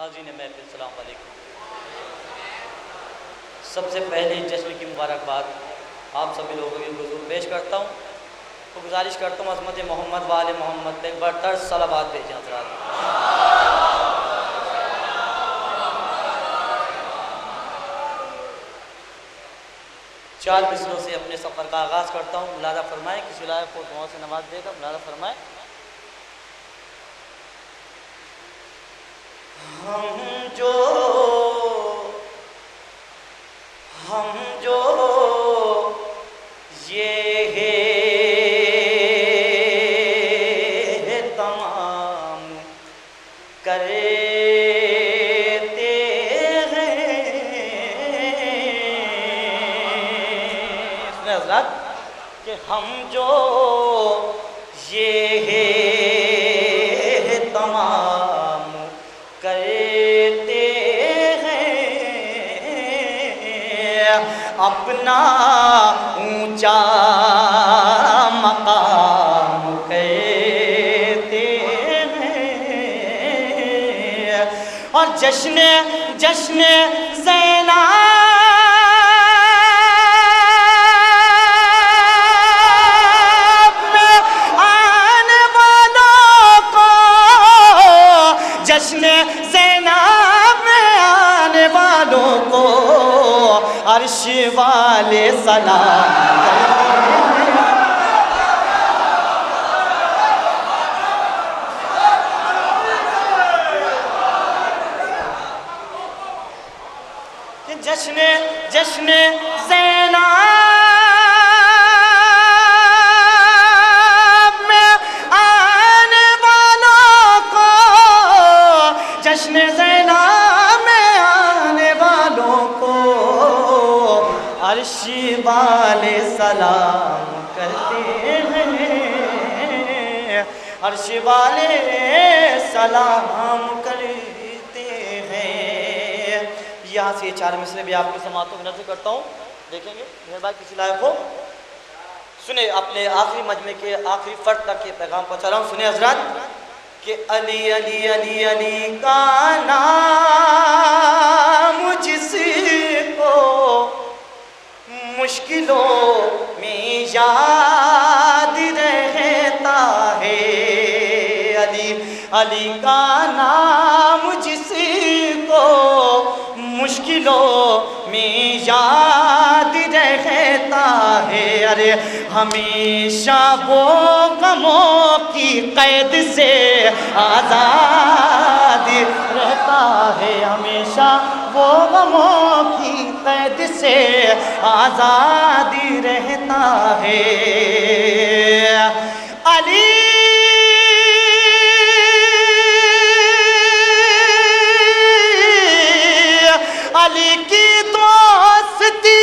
حاضرین محفل السلام علیکم۔ سب سے پہلے جشن کی مبارکباد آپ سبھی لوگوں کے حضور پیش کرتا ہوں تو گزارش کرتا ہوں عظمت محمد وآل محمد پہ ایک بار طرز صلوات بھیجیں حضرات۔ چار مصروں سے اپنے سفر کا آغاز کرتا ہوں، ملاحظہ فرمائیں، کسی لائق کو دعاؤں سے نواز دے گا، ملاحظہ فرمائیں۔ ہم جو یہ تمام کرتے ہیں حضرات کہ ہم جو یہ تمام کرتے ہیں اپنا اونچا مقام کہتے ہیں اور جشن زینب میں آنے والوں کو، جشن زینب میں آنے والوں کو عرش والے سلام کہ جشن زینب میں آنے والوں کو، جشن زینب میں آنے والوں کو عرش والے سلام کرتے ہیں، عرش والے سلام کرتے ہیں۔ یہاں سے یہ چار مصرے بھی آپ کی سماعتوں میں نظر کرتا ہوں، دیکھیں گے مہربانی کسی لائق ہو سنیں، اپنے آخری مجمع کے آخری فرد تک یہ پیغام پہنچا رہا ہوں، سنیں حضرات کہ علی علی علی علی کا نام جس کو مشکلوں میں یاد رہتا ہے، علی کا نام جس کو مشکلوں میں یاد رہتا ہے، ارے ہمیشہ وہ غموں کی قید سے آزاد رہتا ہے، ہمیشہ وہ غموں کی قید سے آزاد رہتا ہے۔ علی کی دوستی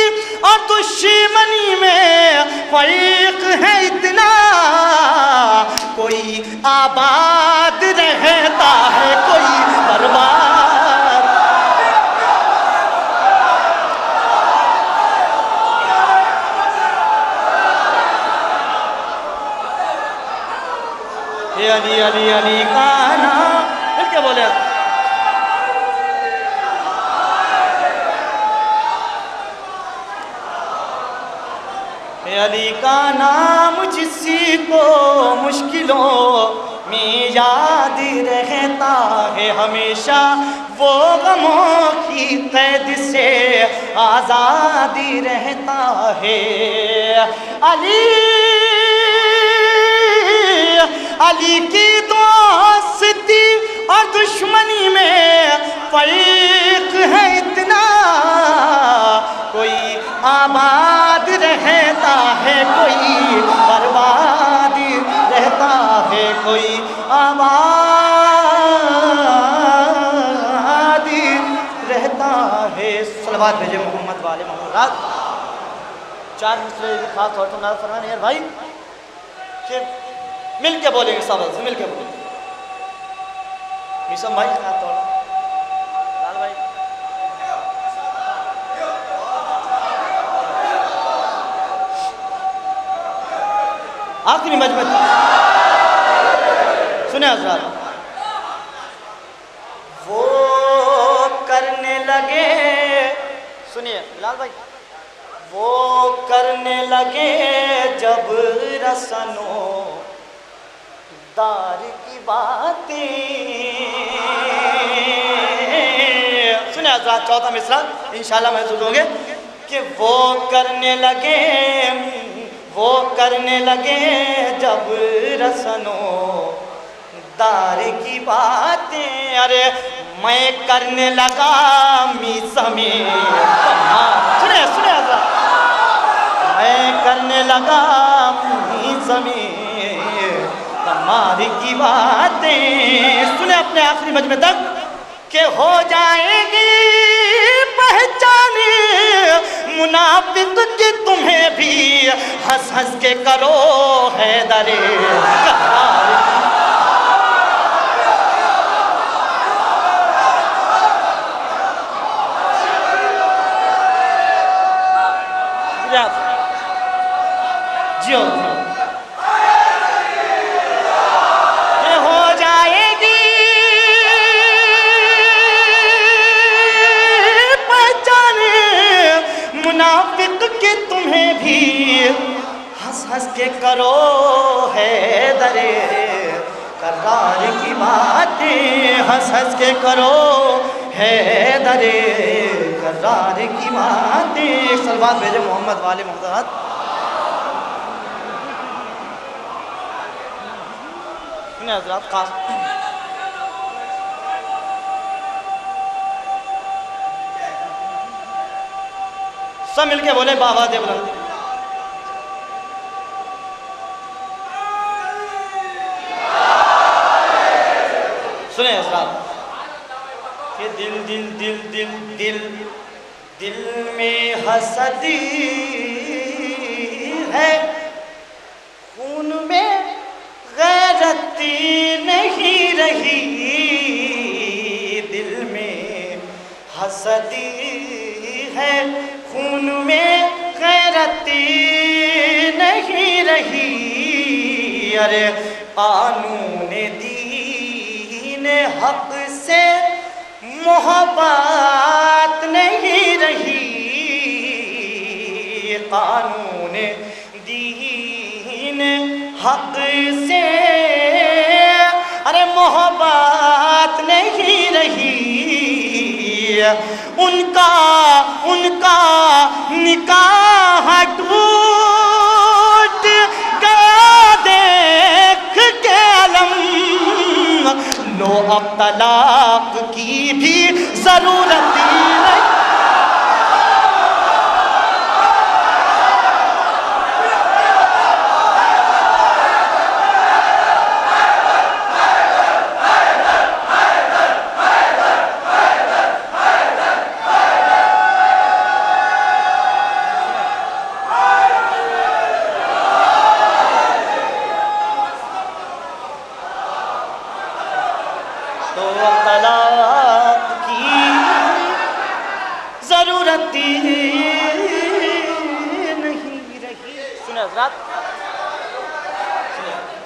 اور دشمنی میں فریق ہے اتنا، کوئی آباد رہتا ہے کوئی برباد، علی علی علی کا نام مل کے بولے، علی کا نام جس کو مشکلوں میں یاد رہتا ہے، ہمیشہ وہ غموں کی قید سے آزاد رہتا ہے۔ علی کی دوستی اور دشمنی میں فریق ہے اتنا، کوئی آباد رہتا ہے کوئی برباد رہتا ہے، کوئی آباد رہتا ہے۔ صلوات بھیجے محمد والے محمد۔ چار مصرے خاص طور پر نظر فرمائیں یار بھائی کہ مل کے بولیں گے، سب سے مل کے بولیں گے۔ میسم بھائی خاص طور پر لال بھائی، آخری مجمع سنیں حضرات، وہ لگے، سنیے لال بھائی، وہ کرنے لگے جب رسنوں دار کی باتیں، سنیں حضرات چوتھا مصرع انشاءاللہ محسوس ہوں گے کہ وہ کرنے لگے جب رسنوں دار کی باتیں، ارے میں کرنے لگا سنیں حضرات، میں کرنے لگا تمہاری کی باتیں، سنیں اپنے آخری مجمع تک کہ ہو جائے گی پہچان منافق کی تمہیں بھی ہنس ہنس کے کرو حیدر کرار۔ جیو یہ ہو جائے گی پہچان منافق کے تمہیں بھی ہنس ہنس کے کرو حیدر کرار کی باتیں، ہنس ہنس کے کرو حیدر کرار کی باتیں۔ صلوات بھیجے محمد والے محمد۔ حضرات خاص سب مل کے بولے بآواز بلند، سنیں حضرات کہ دل دل دل دل دل دل میں حسدی ہے، خون میں غیرت نہیں رہی، دل میں حسدی ہے، خون میں غیرت نہیں رہی، ارے قانون دین حق سے محبت نہیں رہی، قانون دین حق سے ارے محبت نہیں رہی، ان کا نکاح ٹوٹ گیا دیکھ کے علم، لو اب طلاق کی بھی ضرورت نہیں۔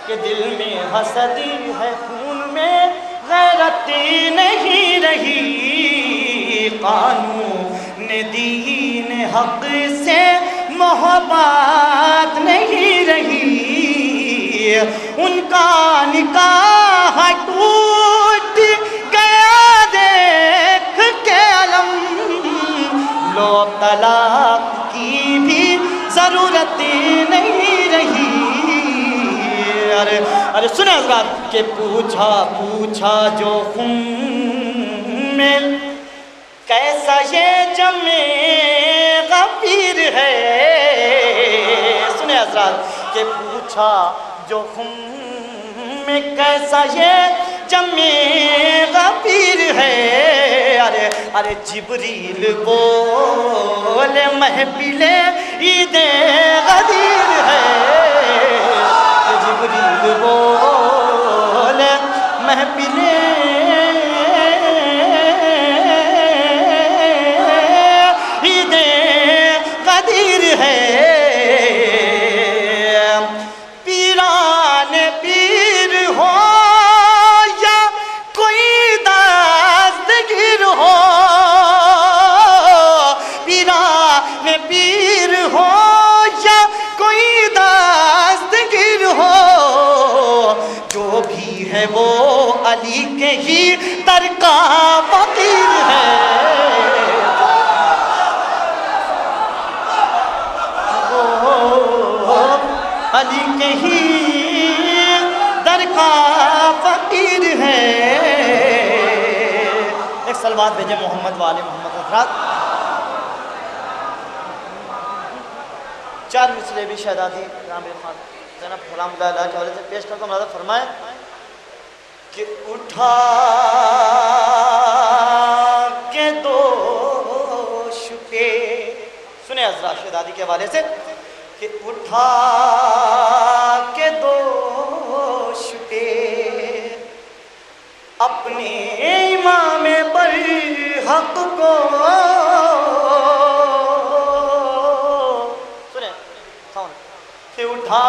کہ دل میں حسدی ہے، خون میں غیرت نہیں رہی، قانون دین حق سے محبت نہیں رہی، ان کا نکاح ٹوٹ گیا دیکھ کے علم، لو طلاق کی بھی ضرورت نہیں رہی۔ ارے سنیں حضرات کہ پوچھا جو خم میں کیسا یہ جمع غفیر ہے، سنیں حضرات کہ پوچھا جو خم میں کیسا یہ جمع غفیر ہے، ارے جبریل بولے محفل عید غدیر ہے، جبریل بولے محفل عید غدیر ہے، پیران پیر ہو یا کوئی دستگیر ہو، ہی در کا فقیر ہے، علی کے ہی در کا فقیر ہے۔ ایک صلوات بھیجے محمد والے محمد حضرات۔ چار مصرے بھی شہزادی زینب غلام اللہ کے حوالے سے پیش کرتا ہوں۔ حضرت فرمائے کہ اٹھا کے دوش پہ، سنیں حضرات شہزادی کے حوالے سے کہ اٹھا کے دوش پہ اپنے امام برحق کو، سنیں کہ اٹھا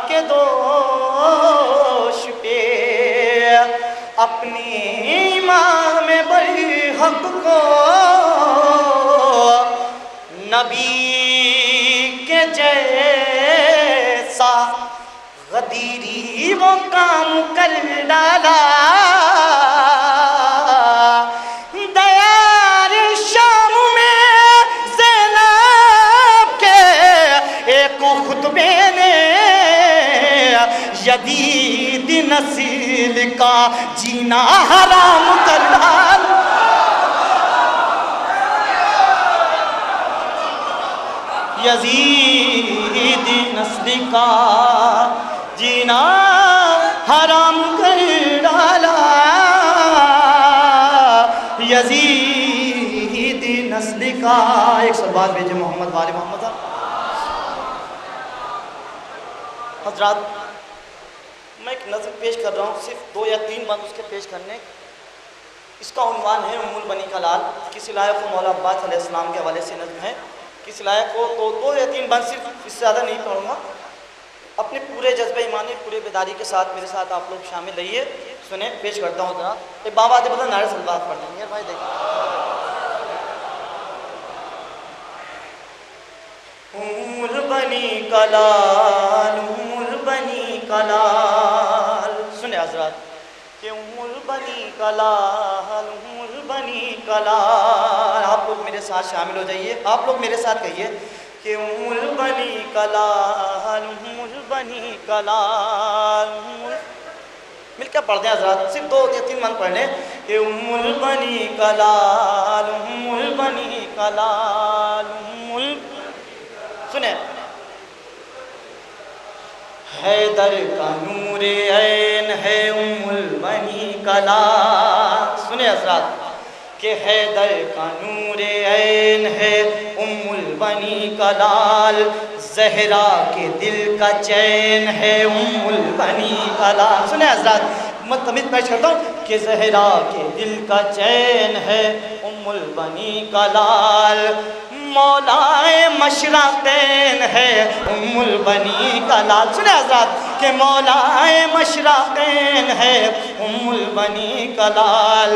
کے دوش پہ اپنے امام برحق کو، نبی کے جیسا غدیری وہ کام کر ڈالا، دیار شام میں زینب کے ایک خطبے نے یزید نسل کا جینا حرام کر ڈالا۔ یزید نسل کا جینا حرام کر ڈالا، یزید نسل کا۔ ایک صلوات بھیجے محمد والے محمد۔ حضرات میں ایک نظم پیش کر رہا ہوں، صرف 2 یا 3 بند اس کے پیش کرنے۔ اس کا عنوان ہے ام البنی کا لال۔ کسی لائق کو مولا عباس علیہ السلام کے حوالے سے نظم ہے، کسی لائق کو تو 2 یا 3 بند، صرف اس سے زیادہ نہیں پڑھوں گا۔ اپنے پورے جذبہ ایمانی، پورے بیداری کے ساتھ میرے ساتھ آپ لوگ شامل رہیے۔ سنیں پیش کرتا ہوں ذرا، ایک بابا دے بدل نعرہ صلوات پڑھ دیں گے بھائی، دیکھیں۔ ام البنی کا لال، ام البنی کا لال، سنیں حضرات کہ ام البنی کا لال، ام البنی کا لال۔ آپ لوگ میرے ساتھ شامل ہو جائیے، آپ لوگ میرے ساتھ کہیے کہ ام البنی کا لال، ام البنی کا لال۔ مل کے پڑھ دیں حضرات، صرف 2 یا 3 بند پڑھ لیں کہ ام البنی کا لال، ام البنی کا لال، سنیں۔ حیدر کا نور عین ہے ام البنی کا لال، سنیں حضرات کہ حیدر کا نور عین ہے ام البنی کا لال، زہرا کے دل کا چین ہے ام البنی کا لال۔ سنیں حضرات، میں تمیز پیش کرتا ہوں کہ زہرا کے دل کا چین ہے ام البنی کا لال، مولائے مشرقین ہے ام البنی کا لال۔ سنیں حضرات کہ مولائے مشرقین ہے ام البنی کا لال،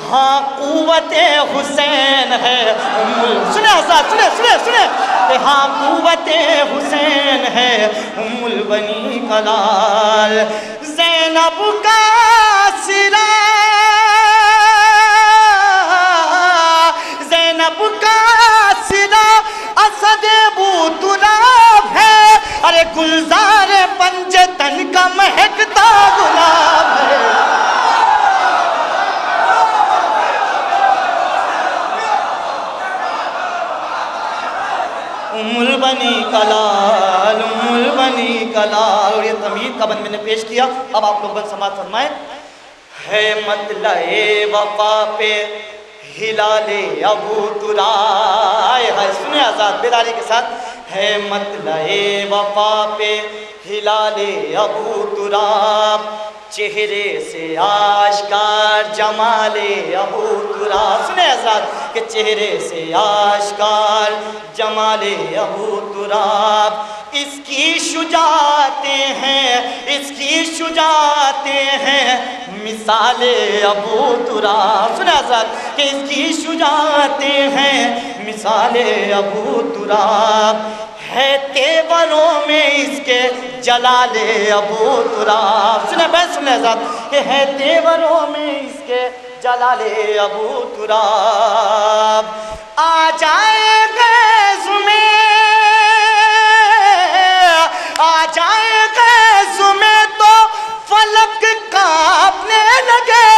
ہاں قوت حسین ہے سنیں حضرات، سنیں کہ ہاں قوت حسین ہے ام البنی کا لال، زینب کا سرا، زینب کا سرا اسد ابو تراب ہے، ارے گلزار پنجتن کا مہکتا گلاب ہے۔ ام البنی کا لال، ام البنی کا لال۔ اور یہ تمہید کا بند میں نے پیش کیا، اب آپ لوگ بند سماعت فرمائیں۔ ہے مطلع وفا پہ ہلال ابو ترائے، سنیں آزاد بیداری کے ساتھ، ہے مطلع وفا پہ ہلال ابو تراب، چہرے سے آشکار جمال ابو تراب۔ سنیں آزاد کہ چہرے سے آشکار جمال ابو تراب، اس کی شجاعتیں ہیں، اس کی شجاعتیں ہیں مثال ابو تراب۔ سنیں آزاد کہ اس کی شجاعتیں ہیں مثال ابو تراب، ہے تیوروں میں اس کے جلال ابو تراب. سنیں بھائی سنیں ذات کہ ہے تیوروں میں اس کے جلال ابو تراب. آ جائے غیظ میں آ جائے غیظ میں تو فلک کانپنے لگے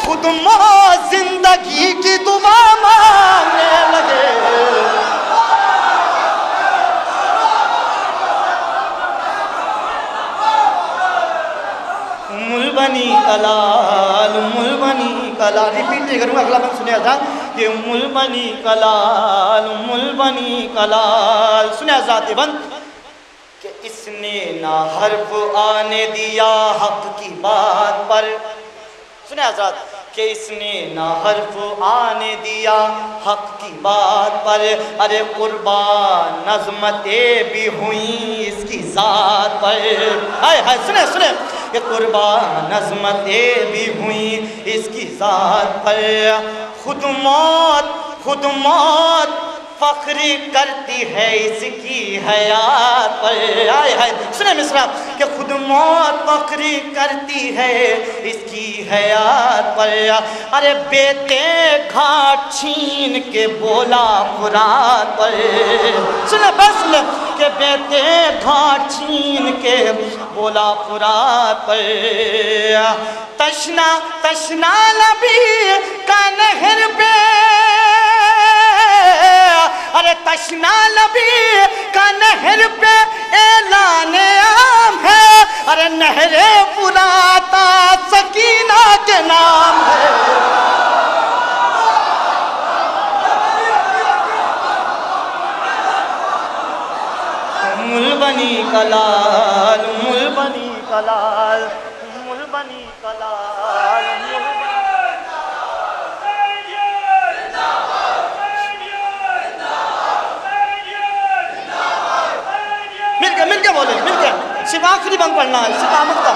خود موت زندگی کی دعا مانگنے لگے. بنی کلال بنی کلال. ریپیٹ نہیں کروں گا، اگلا بند سنیں حضرات کہ بنی کلال بنی کلال. سنیں حضرات یہ بند کہ اس نے نہ حرف آنے دیا حق کی بات پر. سنیں حضرات کہ اس نے نہ حرف آنے دیا حق کی بات پر. ارے قربان نظمتیں بھی ہوئیں اس کی ذات پر. ہائے ہائے سنیں سنیں کہ قربان نظمتیں بھی ہوئیں اس کی ذات پر. خود موت فخر کرتی ہے اس کی حیات پر. آئے ہائے سنیں مصرع کہ خود موت فخر کرتی ہے اس کی حیات پر. ارے بیٹے گھاٹ چھین کے بولا فرات پر. سنیں بس کہ بیٹے گھاٹ چھین کے بولا فرات پر. تشنا لبی کا نہر پہ ارے تشنا لبی کا نہر پہ اعلان عام ہے. ارے نہر فرات سکینہ کے نام ہے. بنی کلال بنی کلال بنی کلال. مل کے بولے مل کے صرف آخری بند پڑھنا ہے صرف آمد کا.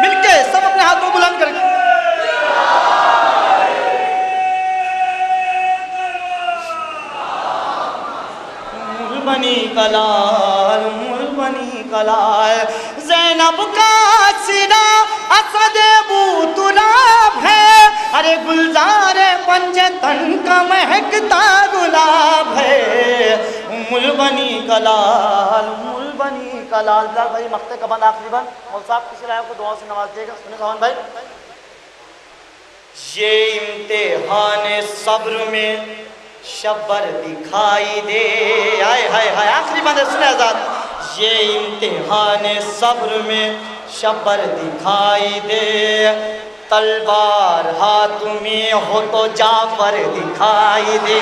مل کے سب اپنے ہاتھ کو بلند کر کے بنی کلال بنی کلال. زینب کا سرا اسد ابو تراب ہے. ارے گلزار پنجتن کا مہکتا گلاب ہے. بنی کلال بنی کلال. بھائی مقطع کا بند آخری بند اور صاحب کسی رائے کو دعا سے نواز دے گا. سنیں خواہن بھائی یہ امتحان صبر میں شبر دکھائی دے. آئے ہائے ہائے آخری بند ہے. سنیں حضرات یہ امتحان صبر میں شبر دکھائی دے. تلوار ہاتھ میں ہو تو جعفر دکھائی دے.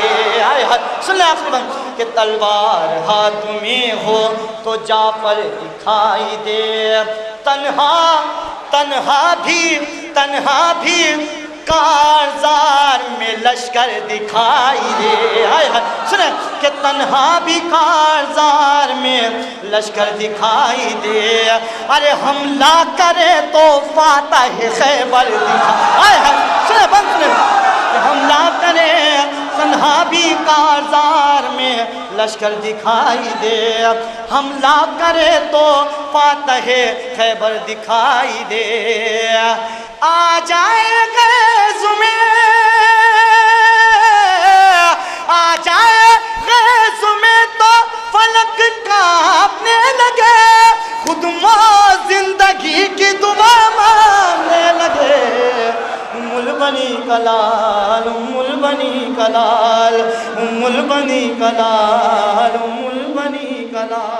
آئے ہائے سن لیں آخری بند کہ تلوار ہاتھ میں ہو تو جعفر دکھائی دے. تنہا بھی کارزار میں لشکر دکھائی دے. آئے ہائے سنیں کہ تنہا بھی کارزار میں لشکر دکھائی دے. ارے حملہ کرے تو فاتح خیبر دکھائی. آئے ہائے سنیں بند سنیں کہ حملہ کرے تنہا بھی کارزار میں لشکر دکھائی دے. حملہ کرے تو فاتح خیبر دکھائی دے. آ جائے غیظ میں آ جائے غیظ میں تو فلک کانپنے لگے خود موت زندگی کی دعا مانگنے لگے. بنی کلال بنی کلال بنی کلال بنی کلال.